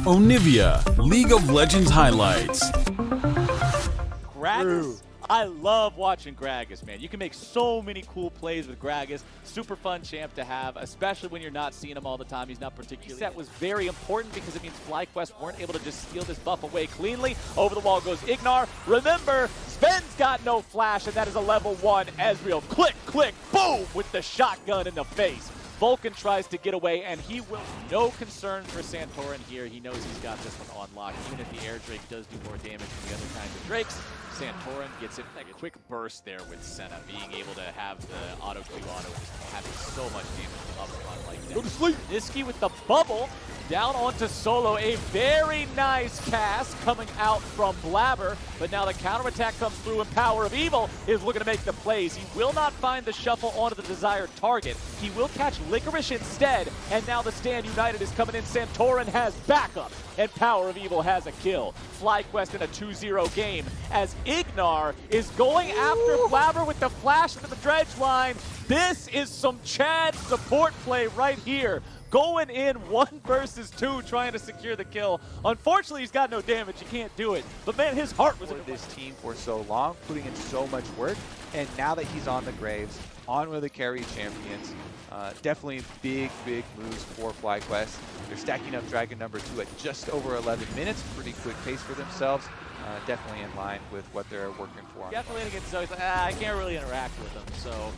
Onivia, League of Legends highlights. Gragas? I love watching Gragas, man. You can make so many cool plays with Gragas. Super fun champ to have, especially when you're not seeing him all the time. He's not particularly... That was very important because it means FlyQuest weren't able to just steal this buff away cleanly. Over the wall goes Ignar. Remember, Sven's got no flash, and that is a level 1 Ezreal. Click, click, boom, with the shotgun in the face. Vulcan tries to get away, and he will. No concern for Santorin here. He knows he's got this one on lock. Even if the air Drake does do more damage than the other kinds of Drakes, Santorin gets it like a quick burst there with Senna, being able to have the auto-Q auto and just having so much damage up front like that. Go to sleep! Niski with the bubble down onto Solo. A very nice cast coming out from Blabber, but now the counterattack comes through, and Power of Evil is looking to make the plays. He will not find the shuffle onto the desired target. He will catch Licorice instead, and now the Stand United is coming in. Santorin has backup, and Power of Evil has a kill. FlyQuest in a 2-0 game as Ignar is going after Blabber with the flash into the dredge line. This is some Chad support play right here. Going in 1 versus 2, trying to secure the kill. Unfortunately, he's got no damage. He can't do it. But man, his heart was in this team for so long, putting in so much work. And now that he's on the Graves, on with the carry champions, definitely big moves for FlyQuest. They're stacking up Dragon number 2 at just over 11 minutes. Pretty quick pace for themselves. Definitely in line with what they're working for. Definitely against Zoe. Like, I can't really interact with him. So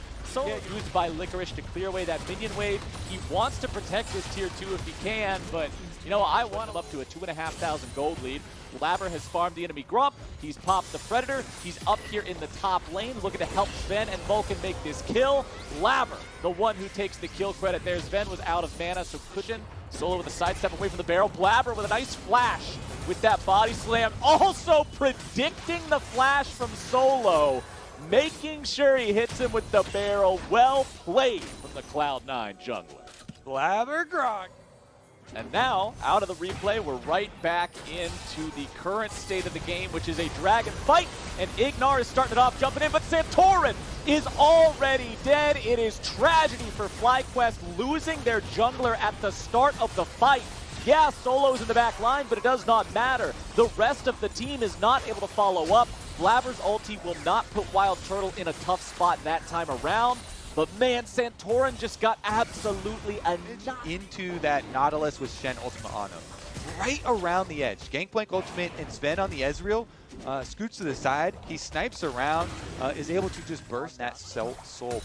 used by Licorice to clear away that minion wave. He wants to protect his tier 2 if he can, but you know, I want him up to a 2,500 gold lead. Blabber has farmed the enemy Grump. He's popped the Predator. He's up here in the top lane looking to help Sven and Vulcan make this kill. Blabber, the one who takes the kill credit there. Sven was out of mana, so Cushion Solo with a sidestep away from the barrel. Blabber with a nice flash with that body slam. Also predicting the flash from Solo, making sure he hits him with the barrel. Well played from the Cloud9 jungler. Blabber Grog. And now, out of the replay, we're right back into the current state of the game, which is a dragon fight. And Ignar is starting it off, jumping in, but Santorin is already dead. It is tragedy for FlyQuest, losing their jungler at the start of the fight. Yeah, Solo's in the back line, but it does not matter. The rest of the team is not able to follow up. Blabber's ulti will not put Wild Turtle in a tough spot that time around. But man, Santorin just got absolutely into that Nautilus with Shen Ultimate on him. Right around the edge. Gangplank Ultimate and Sven on the Ezreal. Scoots to the side. He snipes around, is able to just burst that soul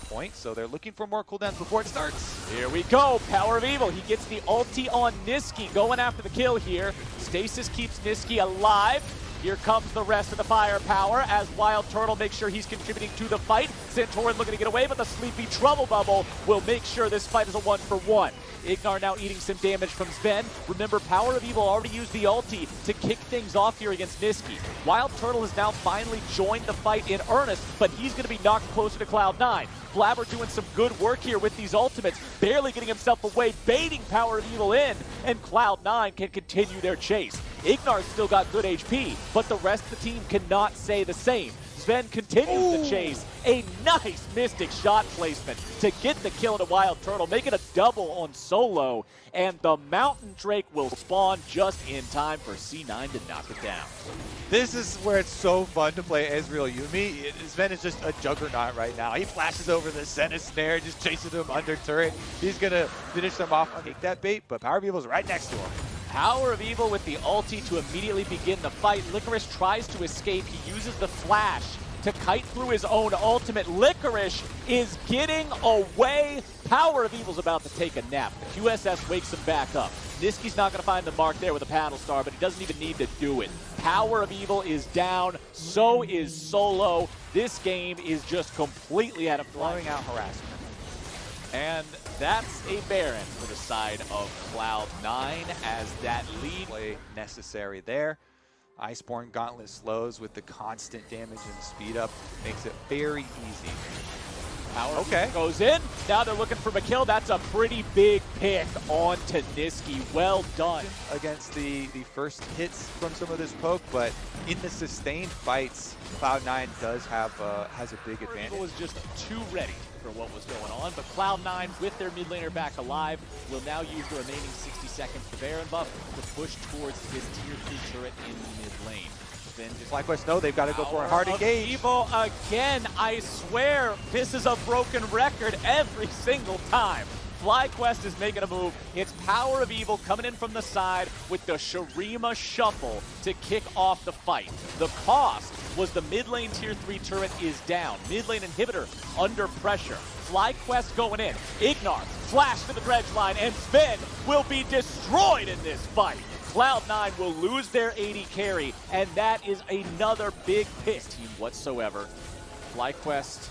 point. So they're looking for more cooldowns before it starts. Here we go. Power of Evil. He gets the ulti on Niski, going after the kill here. Stasis keeps Niski alive. Here comes the rest of the firepower as Wild Turtle makes sure he's contributing to the fight. Santorin looking to get away, but the Sleepy Trouble Bubble will make sure this fight is a 1-for-1. Ignar now eating some damage from Sven. Remember, Power of Evil already used the ulti to kick things off here against Niski. Wild Turtle has now finally joined the fight in earnest, but he's going to be knocked closer to Cloud9. Blabber doing some good work here with these ultimates, barely getting himself away, baiting Power of Evil in, and Cloud9 can continue their chase. Ignar's still got good HP, but the rest of the team cannot say the same. Sven continues the chase. A nice Mystic shot placement to get the kill into Wild Turtle, making a double on Solo, and the Mountain Drake will spawn just in time for C9 to knock it down. This is where it's so fun to play Ezreal Yuumi. Sven is just a juggernaut right now. He flashes over the Senna snare, just chasing him under turret. He's going to finish them off, take that bait, but Power of Evil's right next to him. Power of Evil with the ulti to immediately begin the fight. Licorice tries to escape. He uses the flash to kite through his own ultimate. Licorice is getting away. Power of Evil's about to take a nap. The QSS wakes him back up. Niski's not going to find the mark there with a paddle star, but he doesn't even need to do it. Power of Evil is down. So is Solo. This game is just completely out of blowing out harassment. And that's a Baron for the side of Cloud9 as that lead play necessary there. Iceborne Gauntlet slows with the constant damage and speed up, makes it very easy Power Okay. goes in. Now they're looking for McKill. That's a pretty big pick on to Niski. Well done. Against the first hits from some of this poke, but in the sustained fights, Cloud9 does have has a big advantage. Was just too ready for what was going on, but Cloud9 with their mid laner back alive will now use the remaining 60 seconds to Baron buff to push towards his tier 3 turret in the mid lane. Then just FlyQuest know they've got to go for a hard engage. Evo again, I swear this is a broken record every single time. FlyQuest is making a move. It's Power of Evil coming in from the side with the Shurima Shuffle to kick off the fight. The cost was the mid lane tier 3 turret is down. Mid lane inhibitor under pressure. FlyQuest going in. Ignar flash to the dredge line, and Sven will be destroyed in this fight. Cloud9 will lose their AD carry, and that is another big pick team whatsoever. FlyQuest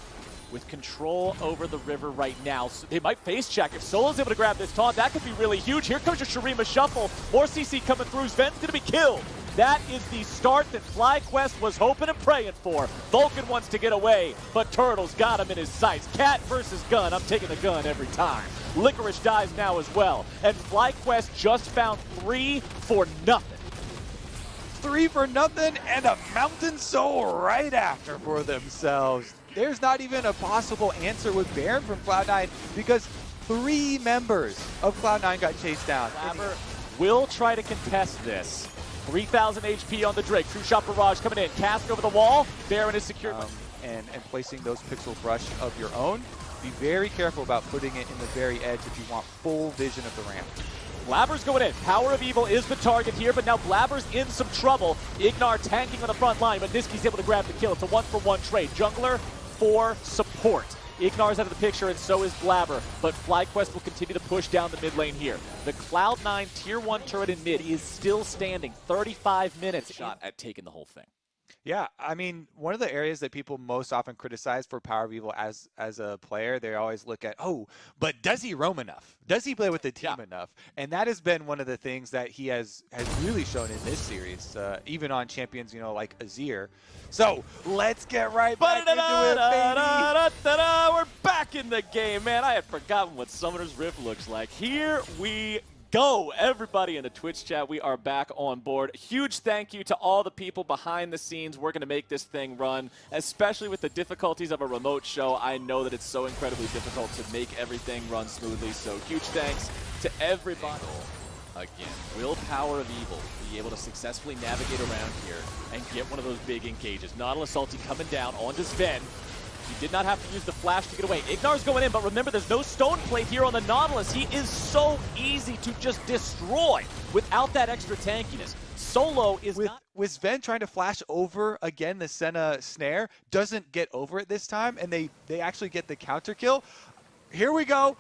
with control over the river right now. So they might face check. If Solo's able to grab this taunt, that could be really huge. Here comes your Shurima Shuffle. More CC coming through. Sven's going to be killed. That is the start that FlyQuest was hoping and praying for. Vulcan wants to get away, but Turtle's got him in his sights. Cat versus gun. I'm taking the gun every time. Licorice dies now as well. And FlyQuest just found 3 for nothing. 3 for nothing and a Mountain Soul right after for themselves. There's not even a possible answer with Baron from Cloud9 because 3 members of Cloud9 got chased down. Blabber will try to contest this. 3,000 HP on the Drake. True Shot Barrage coming in. Cast over the wall. Baron is secured. And placing those pixel brush of your own. Be very careful about putting it in the very edge if you want full vision of the ramp. Blabber's going in. Power of Evil is the target here, but now Blabber's in some trouble. Ignar tanking on the front line, but Niski's able to grab the kill. It's a 1-for-1 trade. Jungler for support. Ignar's out of the picture, and so is Blabber, but FlyQuest will continue to push down the mid lane here. The Cloud9 tier 1 turret in mid is still standing. 35 minutes shot at taking the whole thing. Yeah, I mean, one of the areas that people most often criticize for Power of Evil as a player, they always look at, oh, but does he roam enough? Does he play with the team enough? And that has been one of the things that he has really shown in this series, even on champions, you know, like Azir. So let's get right back into it, baby. We're back in the game, man. I had forgotten what Summoner's Rift looks like. Here we go. Everybody in the Twitch chat, we are back on board. Huge thank you to all the people behind the scenes working to make this thing run, especially with the difficulties of a remote show. I know that it's so incredibly difficult to make everything run smoothly, so huge thanks to everybody. Again, will Power of Evil be able to successfully navigate around here and get one of those big engages? Nautilus ulti coming down onto Sven. He did not have to use the flash to get away. Ignar's going in, but remember, there's no stone plate here on the Nautilus. He is so easy to just destroy without that extra tankiness. Solo is with Sven trying to flash over again the Senna snare, doesn't get over it this time, and they actually get the counter kill. Here we go.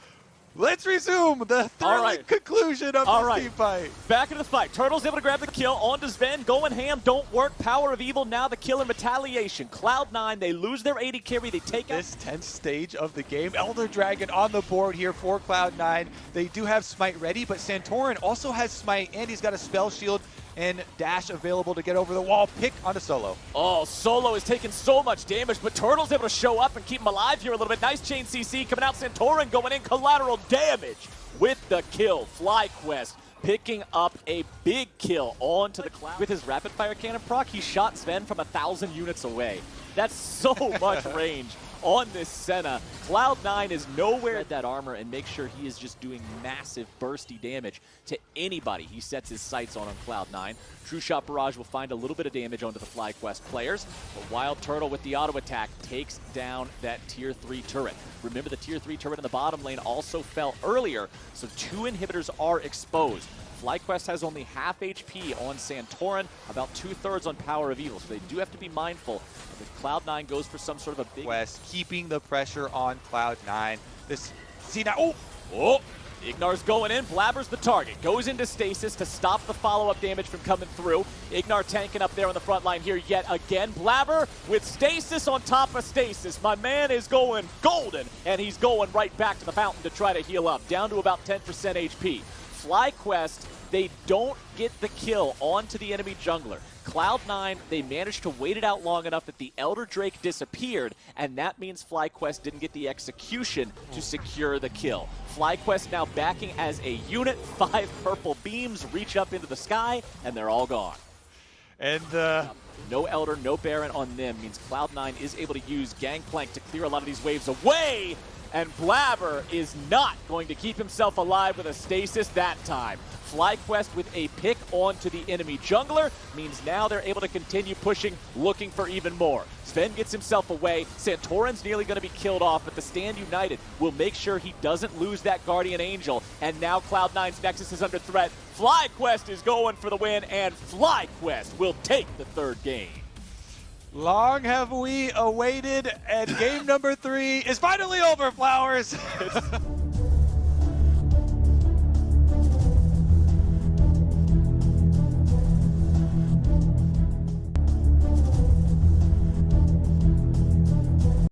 Let's resume the thrilling conclusion of this team fight. Back into the fight. Turtle's able to grab the kill onto Sven. Going ham, don't work. Power of Evil, now the kill in retaliation. Cloud9, they lose their AD carry. They take out this 10th stage of the game. Elder Dragon on the board here for Cloud9. They do have Smite ready, but Santorin also has Smite, and he's got a Spell Shield and dash available to get over the wall. Pick onto Solo. Oh, Solo is taking so much damage, but Turtle's able to show up and keep him alive here a little bit. Nice chain CC coming out. Santorin going in. Collateral damage with the kill. FlyQuest picking up a big kill onto the Cloud. With his rapid fire cannon proc, he shot Sven from 1,000 units away. That's so much range on this Senna. Cloud9 is nowhere at that armor and make sure he is just doing massive bursty damage to anybody he sets his sights on Cloud9. True Shot Barrage will find a little bit of damage onto the FlyQuest players, but Wild Turtle with the auto attack takes down that tier 3 turret. Remember, the tier 3 turret in the bottom lane also fell earlier, so 2 inhibitors are exposed. FlyQuest has only half HP on Santorin, about 2/3 on Power of Evil, so they do have to be mindful if Cloud9 goes for some sort of a big West, keeping the pressure on Cloud9. This, see now, Ignar's going in, Blabber's the target, goes into stasis to stop the follow-up damage from coming through. Ignar tanking up there on the front line here yet again. Blabber with stasis on top of stasis. My man is going golden, and he's going right back to the fountain to try to heal up, down to about 10% HP. FlyQuest They don't get the kill onto the enemy jungler. Cloud9, they managed to wait it out long enough that the Elder Drake disappeared, and that means FlyQuest didn't get the execution to secure the kill. FlyQuest now backing as a unit. 5 purple beams reach up into the sky, and they're all gone. And no Elder, no Baron on them means Cloud9 is able to use Gangplank to clear a lot of these waves away, and Blabber is not going to keep himself alive with a stasis that time. FlyQuest with a pick onto the enemy jungler means now they're able to continue pushing, looking for even more. Sven gets himself away. Santorin's nearly going to be killed off, but the Stand United will make sure he doesn't lose that Guardian Angel. And now Cloud9's Nexus is under threat. FlyQuest is going for the win, and FlyQuest will take the 3rd game. long have we awaited, and game number 3 is finally over, Flowers.